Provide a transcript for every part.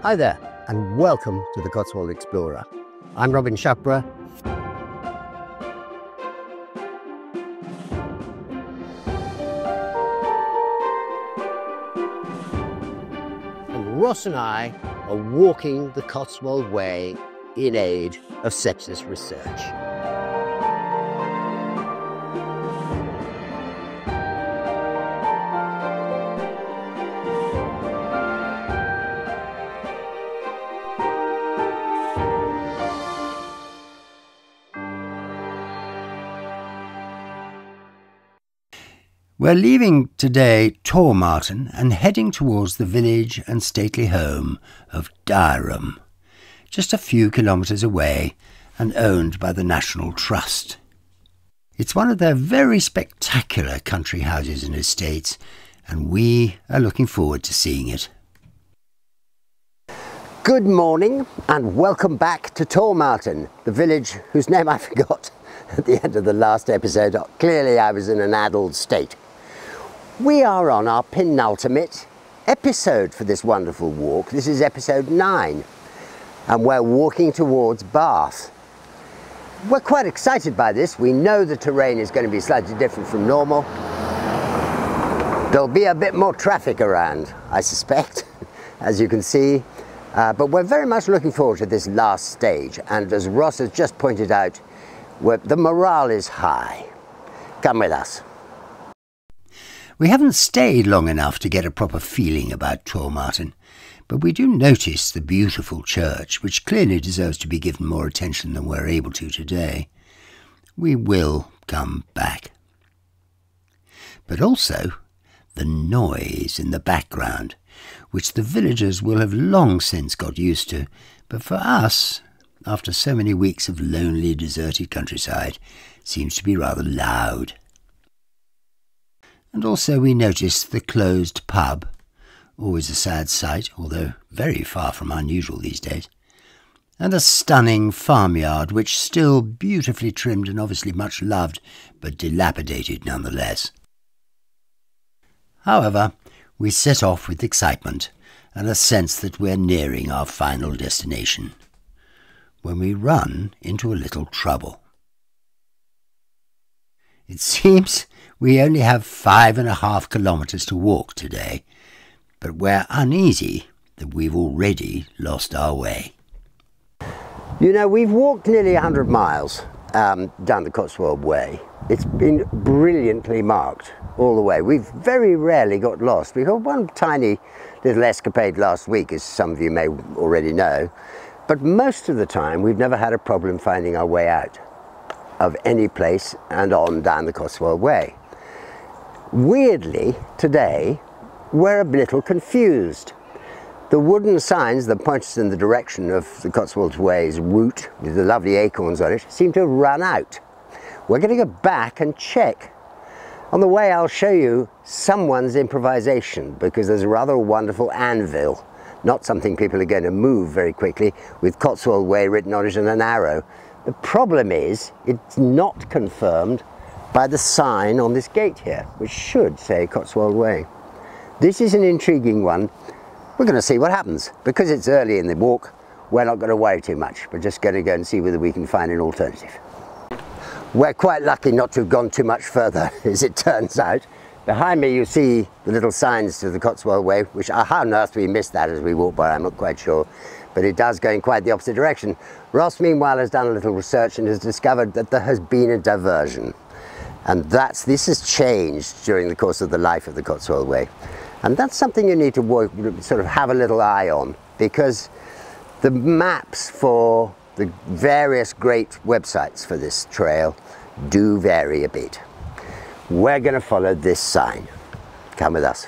Hi there, and welcome to the Cotswold Explorer. I'm Robin Shapra. And Ross and I are walking the Cotswold Way in aid of sepsis research. We're leaving today Tormarton and heading towards the village and stately home of Dyreham, just a few kilometres away and owned by the National Trust. It's one of their very spectacular country houses and estates, and we are looking forward to seeing it. Good morning and welcome back to Tormarton, the village whose name I forgot at the end of the last episode. Clearly I was in an addled state. We are on our penultimate episode for this wonderful walk. This is episode 9 and we're walking towards Bath. We're quite excited by this. We know the terrain is going to be slightly different from normal. There'll be a bit more traffic around, I suspect, as you can see. But we're very much looking forward to this last stage. And as Ross has just pointed out, the morale is high. Come with us. We haven't stayed long enough to get a proper feeling about Tormarton, but we do notice the beautiful church, which clearly deserves to be given more attention than we're able to today. We will come back. But also the noise in the background, which the villagers will have long since got used to, but for us, after so many weeks of lonely, deserted countryside, seems to be rather loud. And also we noticed the closed pub, always a sad sight, although very far from unusual these days, and a stunning farmyard which still beautifully trimmed and obviously much loved, but dilapidated nonetheless. However, we set off with excitement and a sense that we're nearing our final destination, when we run into a little trouble. It seems we only have 5.5 kilometres to walk today, but we're uneasy that we've already lost our way. You know, we've walked nearly 100 miles down the Cotswold Way. It's been brilliantly marked all the way. We've very rarely got lost. We had one tiny little escapade last week, as some of you may already know, but most of the time we've never had a problem finding our way out of any place and on down the Cotswold Way. Weirdly, today, we're a little confused. The wooden signs that point us in the direction of the Cotswold Way's route, with the lovely acorns on it, seem to have run out. We're going to go back and check. On the way, I'll show you someone's improvisation, because there's a rather wonderful anvil, not something people are going to move very quickly, with Cotswold Way written on it and an arrow. The problem is, it's not confirmed by the sign on this gate here, which should say Cotswold Way. This is an intriguing one. We're going to see what happens. Because it's early in the walk, we're not going to worry too much. We're just going to go and see whether we can find an alternative. We're quite lucky not to have gone too much further, as it turns out. Behind me you see the little signs to the Cotswold Way, which, how on earth we missed that as we walked by, I'm not quite sure. But it does go in quite the opposite direction. Ross, meanwhile, has done a little research and has discovered that there has been a diversion. And this has changed during the course of the life of the Cotswold Way. And that's something you need to sort of have a little eye on, because the maps for the various great websites for this trail do vary a bit. We're going to follow this sign. Come with us.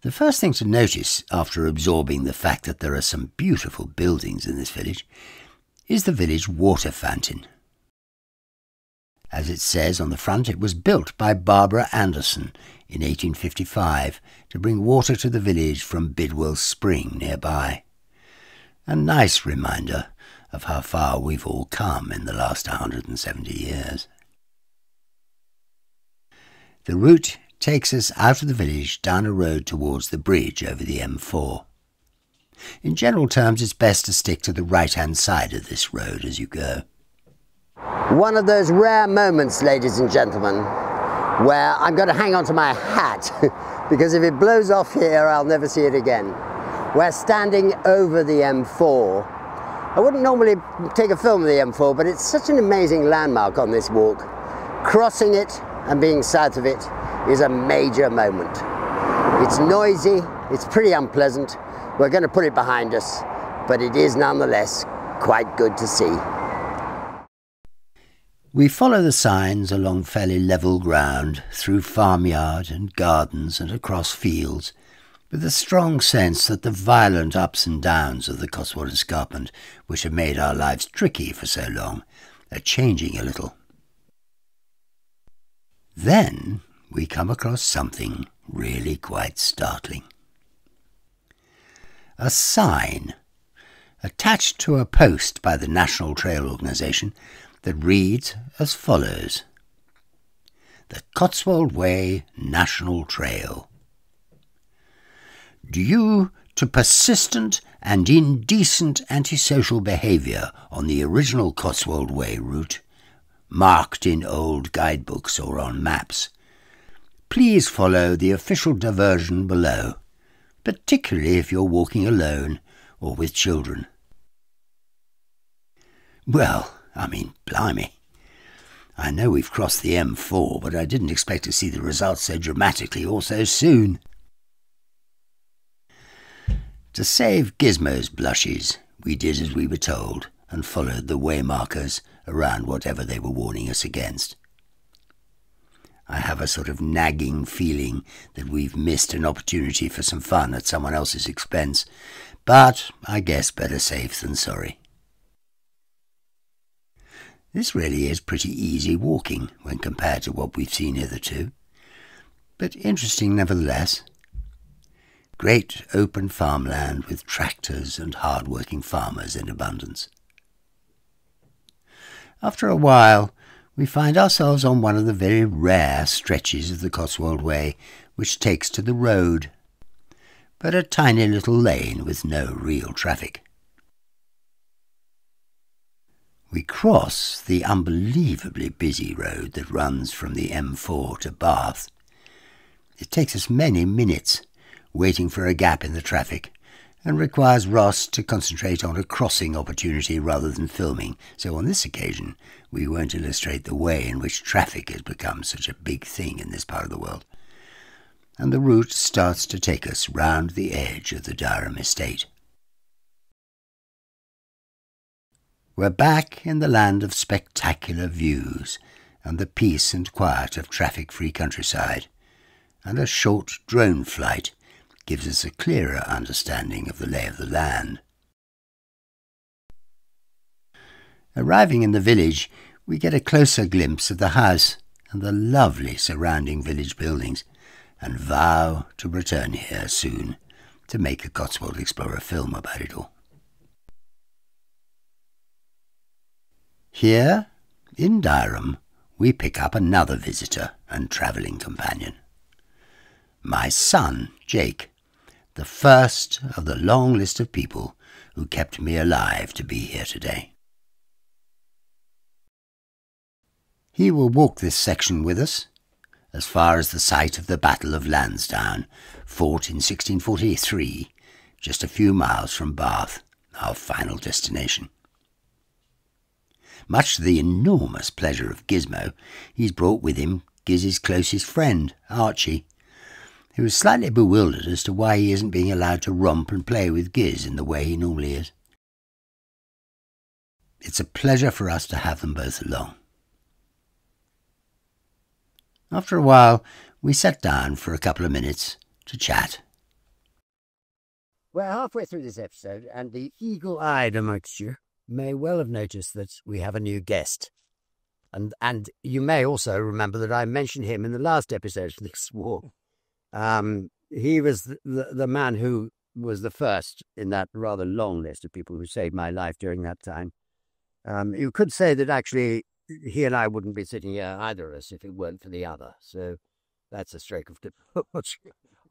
The first thing to notice, after absorbing the fact that there are some beautiful buildings in this village, is the village water fountain. As it says on the front, it was built by Barbara Anderson in 1855 to bring water to the village from Bidwell Spring nearby. A nice reminder of how far we've all come in the last 170 years. The route takes us out of the village down a road towards the bridge over the M4. In general terms, it's best to stick to the right-hand side of this road as you go. One of those rare moments, ladies and gentlemen, where I'm going to hang on to my hat because if it blows off here, I'll never see it again. We're standing over the M4. I wouldn't normally take a film of the M4, but it's such an amazing landmark on this walk. Crossing it and being south of it is a major moment. It's noisy, it's pretty unpleasant. We're going to put it behind us, but it is nonetheless quite good to see. We follow the signs along fairly level ground, through farmyard and gardens and across fields, with a strong sense that the violent ups and downs of the Cotswold Escarpment, which have made our lives tricky for so long, are changing a little. Then we come across something really quite startling. A sign attached to a post by the National Trail Organisation that reads as follows: The Cotswold Way National Trail. Due to persistent and indecent antisocial behaviour on the original Cotswold Way route, marked in old guidebooks or on maps, please follow the official diversion below, particularly if you're walking alone or with children. Well, I mean, blimey. I know we've crossed the M4, but I didn't expect to see the results so dramatically or so soon. To save Gizmo's blushes, we did as we were told and followed the waymarkers around whatever they were warning us against. I have a sort of nagging feeling that we've missed an opportunity for some fun at someone else's expense, but I guess better safe than sorry. This really is pretty easy walking when compared to what we've seen hitherto, but interesting nevertheless. Great open farmland with tractors and hard-working farmers in abundance. After a while, we find ourselves on one of the very rare stretches of the Cotswold Way which takes to the road, but a tiny little lane with no real traffic. We cross the unbelievably busy road that runs from the M4 to Bath. It takes us many minutes, waiting for a gap in the traffic, and requires Ross to concentrate on a crossing opportunity rather than filming, so on this occasion we won't illustrate the way in which traffic has become such a big thing in this part of the world. And the route starts to take us round the edge of the Durham estate. We're back in the land of spectacular views and the peace and quiet of traffic-free countryside, and a short drone flight gives us a clearer understanding of the lay of the land. Arriving in the village, we get a closer glimpse of the house and the lovely surrounding village buildings, and vow to return here soon to make a Cotswold Explorer film about it all. Here, in Durham, we pick up another visitor and travelling companion. My son, Jake, the first of the long list of people who kept me alive to be here today. He will walk this section with us, as far as the site of the Battle of Lansdown, fought in 1643, just a few miles from Bath, our final destination. Much to the enormous pleasure of Gizmo, he's brought with him Giz's closest friend, Archie, who is slightly bewildered as to why he isn't being allowed to romp and play with Giz in the way he normally is. It's a pleasure for us to have them both along. After a while, we sat down for a couple of minutes to chat. We're halfway through this episode, and the eagle-eyed amongst you may well have noticed that we have a new guest. And you may also remember that I mentioned him in the last episode of this walk. He was the man who was the first in that rather long list of people who saved my life during that time. You could say that actually he and I wouldn't be sitting here, either of us, if it weren't for the other. So that's a stroke of diplomacy.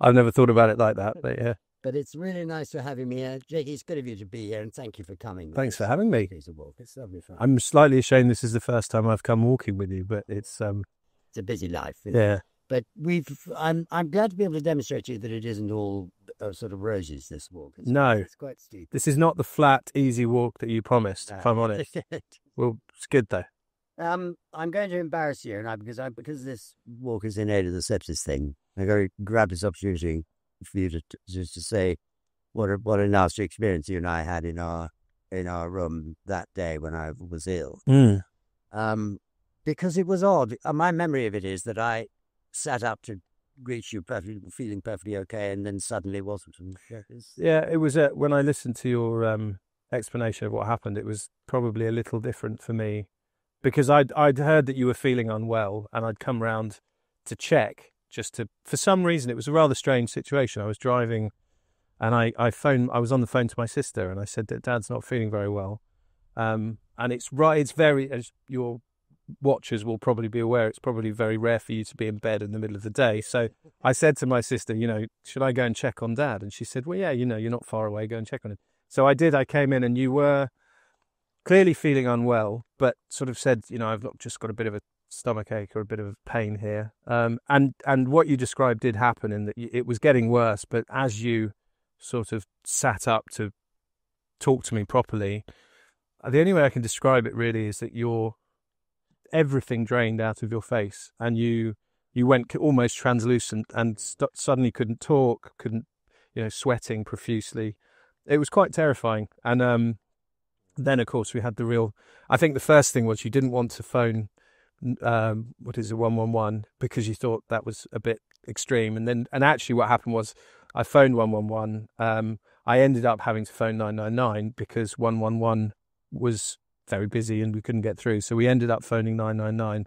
I've never thought about it like that, but yeah. But it's really nice to have him here. Jakey, it's good of you to be here, and thank you for coming. Thanks for having me. It's a walk. It's lovely fun. I'm slightly ashamed this is the first time I've come walking with you, but it's a busy life. Yeah. But I'm glad to be able to demonstrate to you that it isn't all sort of roses, this walk. It's quite steep. This is not the flat, easy walk that you promised, if I'm honest. Well, it's good though. I'm going to embarrass you, and because this walk is in aid of the sepsis thing, I'm going to grab this opportunity for you to just to say what a nasty experience you and I had in our room that day when I was ill. Because it was odd. My memory of it is that I sat up to greet you feeling perfectly okay, and then suddenly wasn't. Yeah, it was when I listened to your explanation of what happened, it was probably a little different for me, because I'd heard that you were feeling unwell, and I'd come round to check for some reason. It was a rather strange situation. I was driving, and I was on the phone to my sister, and I said that Dad's not feeling very well, and it's very, as your watchers will probably be aware, it's probably very rare for you to be in bed in the middle of the day. So I said to my sister, should I go and check on Dad? And she said, well, yeah, you're not far away, go and check on him. So I did. I came in, and you were clearly feeling unwell, but sort of said, I've just got a bit of a stomach ache or a bit of pain here. And what you described did happen, in that it was getting worse, but as you sort of sat up to talk to me properly, the only way I can describe it really is that everything drained out of your face, and you went almost translucent, and suddenly couldn't talk, sweating profusely. It was quite terrifying. And then of course we had I think the first thing was you didn't want to phone 111 because you thought that was a bit extreme, and actually what happened was I phoned 111. I ended up having to phone 999 because 111 was very busy and we couldn't get through. So we ended up phoning 999,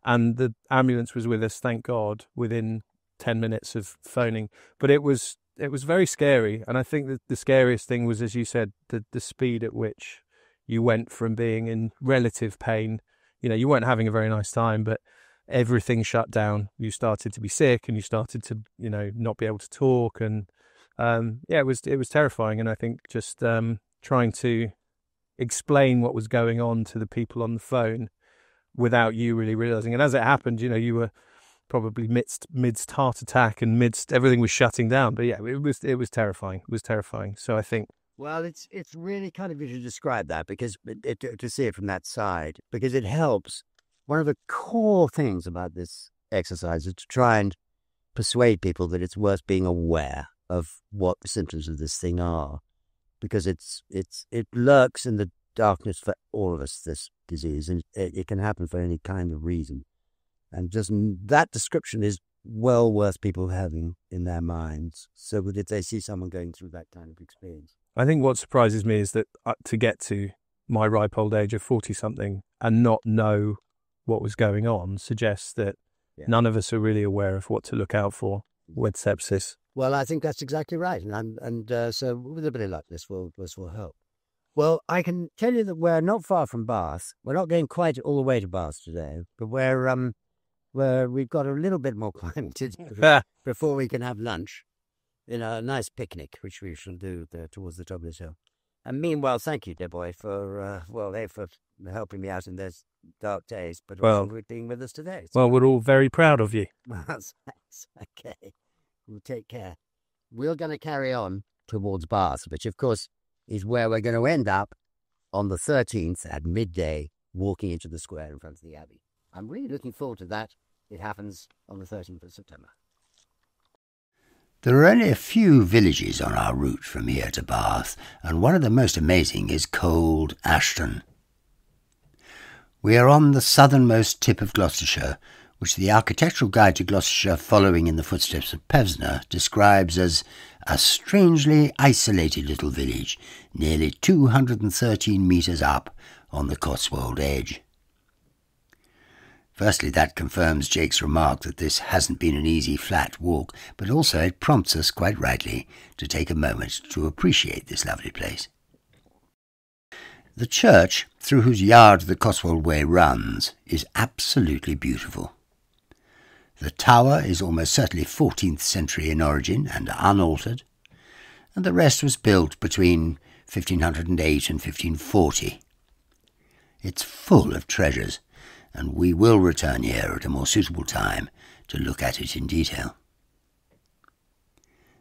and the ambulance was with us, thank God, within 10 minutes of phoning. But it was very scary. And I think that the scariest thing was, as you said, the speed at which you went from being in relative pain. You weren't having a very nice time, but everything shut down. You started to be sick, and you started to, not be able to talk. And it was terrifying. And I think just trying to explain what was going on to the people on the phone without you really realizing. And as it happened, you were probably midst heart attack and midst everything was shutting down. But yeah, it was terrifying. It was terrifying. So I think, well, it's really kind of you to describe that, because to see it from that side, because it helps. One of the core things about this exercise is to try and persuade people that it's worth being aware of what the symptoms of this thing are, because it lurks in the darkness for all of us, this disease, and it can happen for any kind of reason. And just that description is well worth people having in their minds, so that if they see someone going through that kind of experience. I think what surprises me is that to get to my ripe old age of 40-something and not know what was going on suggests that none of us are really aware of what to look out for with sepsis. Well, I think that's exactly right. And so with a bit of luck, this will help. Well, I can tell you that we're not far from Bath. We're not going quite all the way to Bath today, but we've got a little bit more climbing to do before we can have lunch in a nice picnic, which we shall do there towards the top of this hill. And meanwhile, thank you, dear boy, for helping me out in those dark days, but also for being with us today. So, we're all very proud of you. Thanks. Okay. We'll take care. We're going to carry on towards Bath, which, of course, is where we're going to end up on the 13th at midday, walking into the square in front of the Abbey. I'm really looking forward to that. It happens on the 13th of September. There are only a few villages on our route from here to Bath, and one of the most amazing is cold Ashton. We are on the southernmost tip of Gloucestershire, which the Architectural Guide to Gloucestershire, following in the footsteps of Pevsner, describes as a strangely isolated little village, nearly 213 metres up on the Cotswold edge. Firstly, that confirms Jake's remark that this hasn't been an easy, flat walk, but also it prompts us, quite rightly, to take a moment to appreciate this lovely place. The church, through whose yard the Cotswold Way runs, is absolutely beautiful. The tower is almost certainly 14th century in origin and unaltered, and the rest was built between 1508 and 1540. It's full of treasures, and we will return here at a more suitable time to look at it in detail.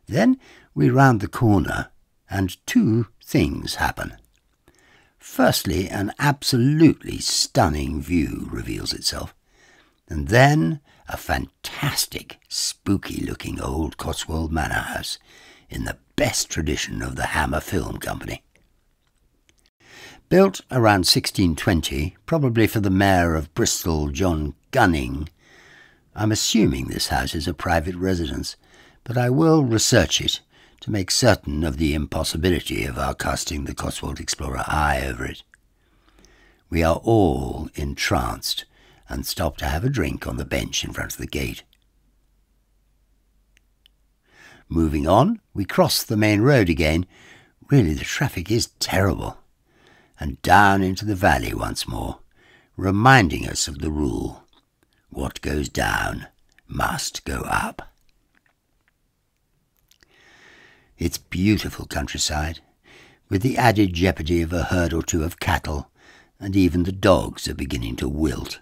Then we round the corner, and two things happen. Firstly, an absolutely stunning view reveals itself, and then a fantastic, spooky-looking old Cotswold manor house in the best tradition of the Hammer Film Company. Built around 1620, probably for the Mayor of Bristol, John Gunning, I'm assuming this house is a private residence, but I will research it to make certain of the impossibility of our casting the Cotswold Explorer eye over it. We are all entranced and stop to have a drink on the bench in front of the gate. Moving on, we cross the main road again. Really, the traffic is terrible. And down into the valley once more, reminding us of the rule: what goes down must go up. It's beautiful countryside, with the added jeopardy of a herd or two of cattle, and even the dogs are beginning to wilt.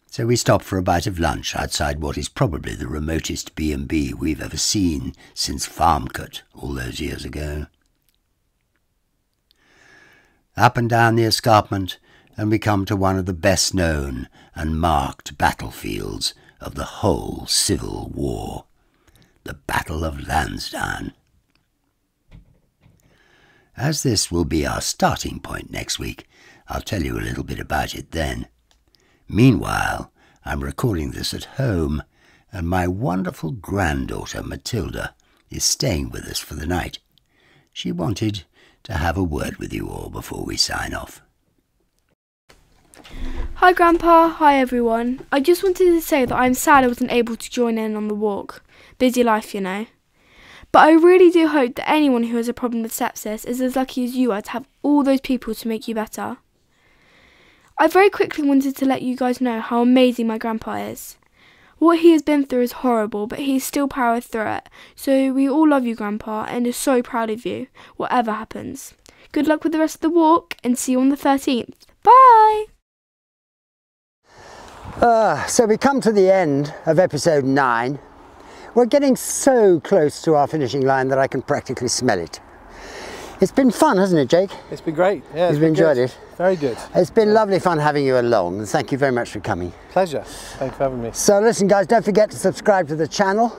So we stop for a bite of lunch outside what is probably the remotest B&B we've ever seen since Farmcut all those years ago. Up and down the escarpment, and we come to one of the best known and marked battlefields of the whole Civil War, the Battle of Lansdown. As this will be our starting point next week, I'll tell you a little bit about it then. Meanwhile, I'm recording this at home, and my wonderful granddaughter Matilda is staying with us for the night. She wanted to have a word with you all before we sign off. Hi Grandpa, hi everyone. I just wanted to say that I'm sad I wasn't able to join in on the walk. Busy life, you know. But I really do hope that anyone who has a problem with sepsis is as lucky as you are to have all those people to make you better. I very quickly wanted to let you guys know how amazing my grandpa is. What he has been through is horrible, but he's still powered through it. So we all love you, Grandpa, and are so proud of you, whatever happens. Good luck with the rest of the walk, and see you on the 13th. Bye! So we come to the end of episode 9. We're getting so close to our finishing line that I can practically smell it. It's been fun, hasn't it, Jake? It's been great. Yeah, You've enjoyed it? Very good. It's been lovely fun having you along, and thank you very much for coming. Pleasure. Thanks for having me. So listen guys, don't forget to subscribe to the channel.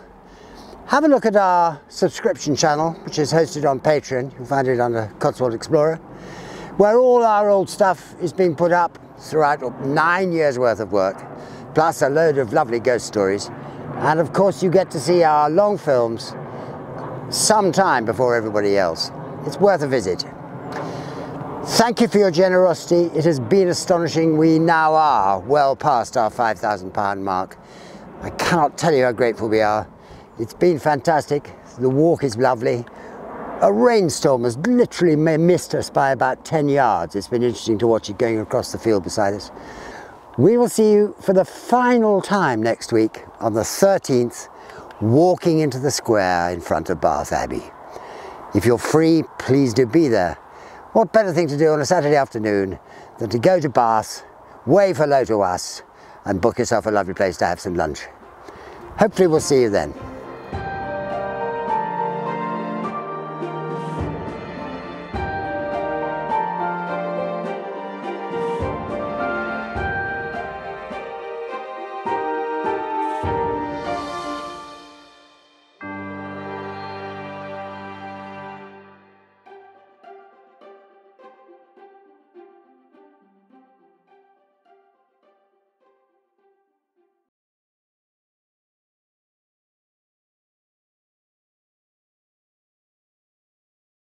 Have a look at our subscription channel, which is hosted on Patreon. You'll find it under Cotswold Explorer, where all our old stuff is being put up throughout 9 years worth of work, plus a load of lovely ghost stories. And of course you get to see our long films some time before everybody else. It's worth a visit. Thank you for your generosity. It has been astonishing. We now are well past our £5,000 mark. I cannot tell you how grateful we are. It's been fantastic. The walk is lovely. A rainstorm has literally missed us by about 10 yards. It's been interesting to watch it going across the field beside us. We will see you for the final time next week on the 13th, walking into the square in front of Bath Abbey. If you're free, please do be there. What better thing to do on a Saturday afternoon than to go to Bath, wave hello to us, and book yourself a lovely place to have some lunch. Hopefully we'll see you then.